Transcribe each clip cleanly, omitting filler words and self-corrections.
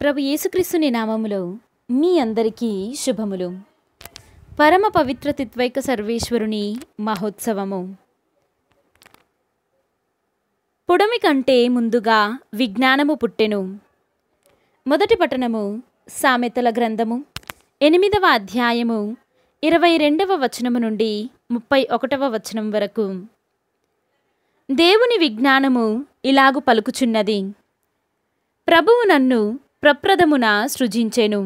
ప్రభు యేసుక్రీస్తుని నామములో మీ అందరికీ శుభములు. పరమ పవిత్ర తిత్వైక సర్వేశ్వరుని మహోత్సవము. పుడమి కంటే ముందుగా విజ్ఞానము పుట్టెను. మొదటి పట్టణము సామెతల గ్రంథము 8వ అధ్యాయము 22వ వచనము నుండి 31వ వచనం వరకు. దేవుని విజ్ఞానము ఇలాగు పలుకుచున్నది: ప్రభువు నన్ను ప్రప్రథమున సృజించెను.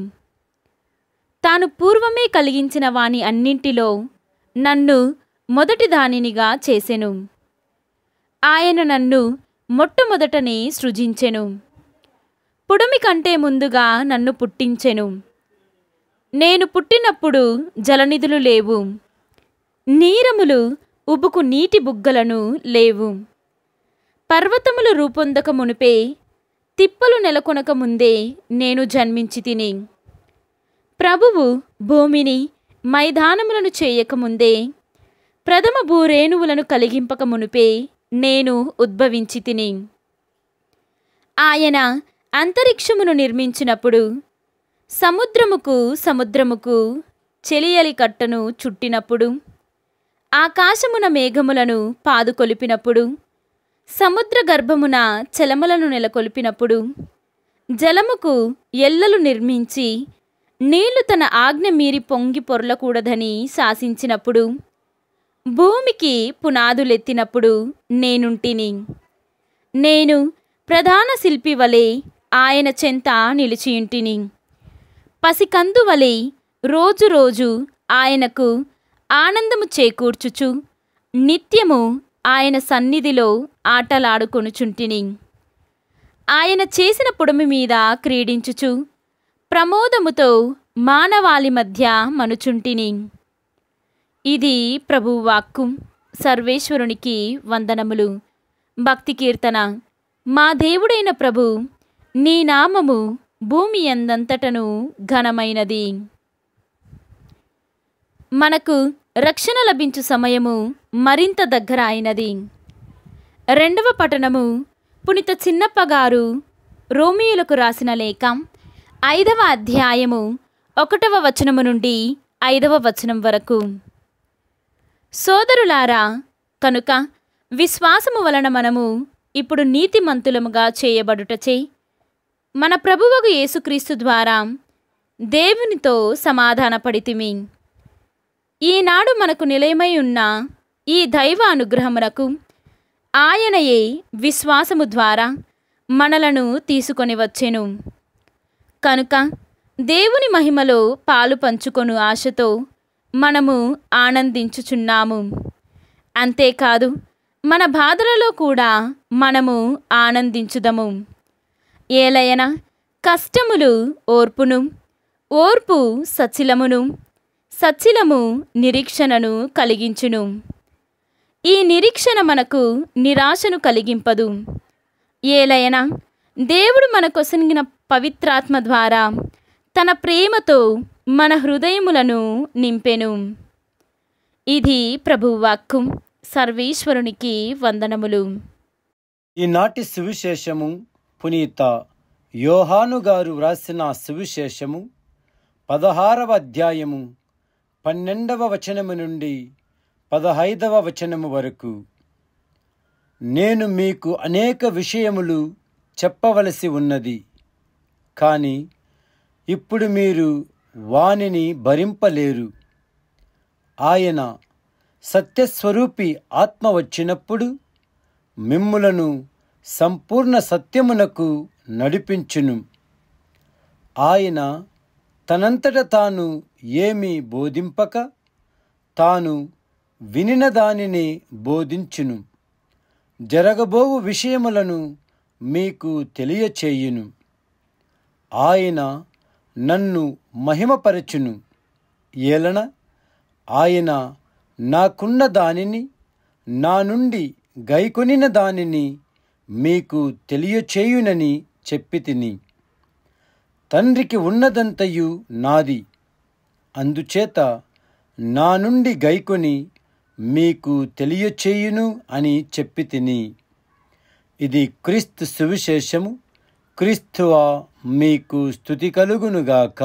తాను పూర్వమే కలిగించిన వాని అన్నింటిలో నన్ను మొదటి దానినిగా చేసెను. ఆయన నన్ను మొట్టమొదటనే సృజించెను. పుడమి కంటే ముందుగా నన్ను పుట్టించెను. నేను పుట్టినప్పుడు జలనిధులు లేవు, నీరములు ఉబుకు నీటి బుగ్గలను లేవు. పర్వతములు రూపొందక మునుపే, తిప్పలు నెలకొనక ముందే నేను జన్మించి తిని. ప్రభువు భూమిని మైదానములను చేయకముందే, ప్రథమ భూరేణువులను కలిగింపక మునుపే నేను ఉద్భవించి తిని. ఆయన అంతరిక్షమును నిర్మించినప్పుడు సముద్రముకు చెలియలి కట్టను చుట్టినప్పుడు, ఆకాశమున మేఘములను పాదుకొలిపినప్పుడు, సముద్ర గర్భమున చలములను నెలకొల్పినప్పుడు, జలముకు ఎల్లలు నిర్మించి నీళ్లు తన ఆజ్ఞ మీరి పొంగి పొర్లకూడదని శాసించినప్పుడు, భూమికి పునాదులెత్తినప్పుడు నేనుంటిని. నేను ప్రధాన శిల్పి వలె ఆయన చెంత నిలిచియుంటిని. పసికందు వలె రోజు రోజు ఆయనకు ఆనందము చేకూర్చుచు నిత్యము ఆయన సన్నిధిలో ఆటలాడుకొనుచుంటిని. ఆయన చేసిన పుడమి మీద క్రీడించుచు ప్రమోదముతో మానవాళి మధ్య మనుచుంటిని. ఇది ప్రభువు వాక్కు. సర్వేశ్వరునికి వందనములు. భక్తి కీర్తన. మా దేవుడైన ప్రభు, నీ నామము భూమి యందంతటను ఘనమైనది. మనకు రక్షణ లభించు సమయము మరింత దగ్గర అయినది. రెండవ పట్టణము పునీత చిన్నప్ప గారు రోమియోలకు రాసిన లేఖ 5వ అధ్యాయము 1వ వచనము నుండి 5వ వచనం వరకు. సోదరులారా, కనుక విశ్వాసము వలన మనము ఇప్పుడు నీతిమంతులముగా చేయబడుటచే మన ప్రభువగు యేసుక్రీస్తు ద్వారా దేవునితో సమాధానపడితిమి. ఈనాడు మనకు నిలయమై ఉన్న ఈ దైవ అనుగ్రహమునకు ఆయనయే విశ్వాసము ద్వారా మనలను తీసుకొని వచ్చెను. కనుక దేవుని మహిమలో పాలు పంచుకొను ఆశతో మనము ఆనందించుచున్నాము. అంతేకాదు, మన బాధలలో కూడా మనము ఆనందించుదము. ఏలయన కష్టములు ఓర్పును, ఓర్పు సచ్చిలమును, సచ్చిలము నిరీక్షణను కలిగించును. ఈ నిరీక్షణ మనకు నిరాశను కలిగింపదు. ఏలయన దేవుడు మనకొసగిన పవిత్రాత్మ ద్వారా తన ప్రేమతో మన హృదయములను నింపెను. ఇది ప్రభువు వాక్కు. సర్వేశ్వరునికి వందనములు. ఈనాటి సువిశేషము పునీత యోహాను గారు వ్రాసిన సువిశేషము 16వ అధ్యాయము 12వ వచనము నుండి 15వ వచనము వరకు. నేను మీకు అనేక విషయములు చెప్పవలసి ఉన్నది, కానీ ఇప్పుడు మీరు వానిని భరింపలేరు. ఆయన సత్యస్వరూపి ఆత్మ వచ్చినప్పుడు మిమ్ములను సంపూర్ణ సత్యమునకు నడిపించును. ఆయన తనంతట తాను ఏమీ బోధింపక తాను వినిన దానిని బోధించును. జరగబోవు విషయములను మీకు తెలియచేయును. ఆయన నన్ను మహిమపరచును. ఏలన ఆయన నాకున్న దానిని, నా నుండి గైకొనిన దానిని మీకు తెలియచేయునని చెప్పితిని. తండ్రికి ఉన్నదంతయు నాది. అందుచేత నా నుండి గైకొని మీకు తెలియచేయును అని చెప్పితిని. ఇది క్రీస్తు సువిశేషము. క్రీస్తువా మీకు స్తుతి కలుగునుగాక.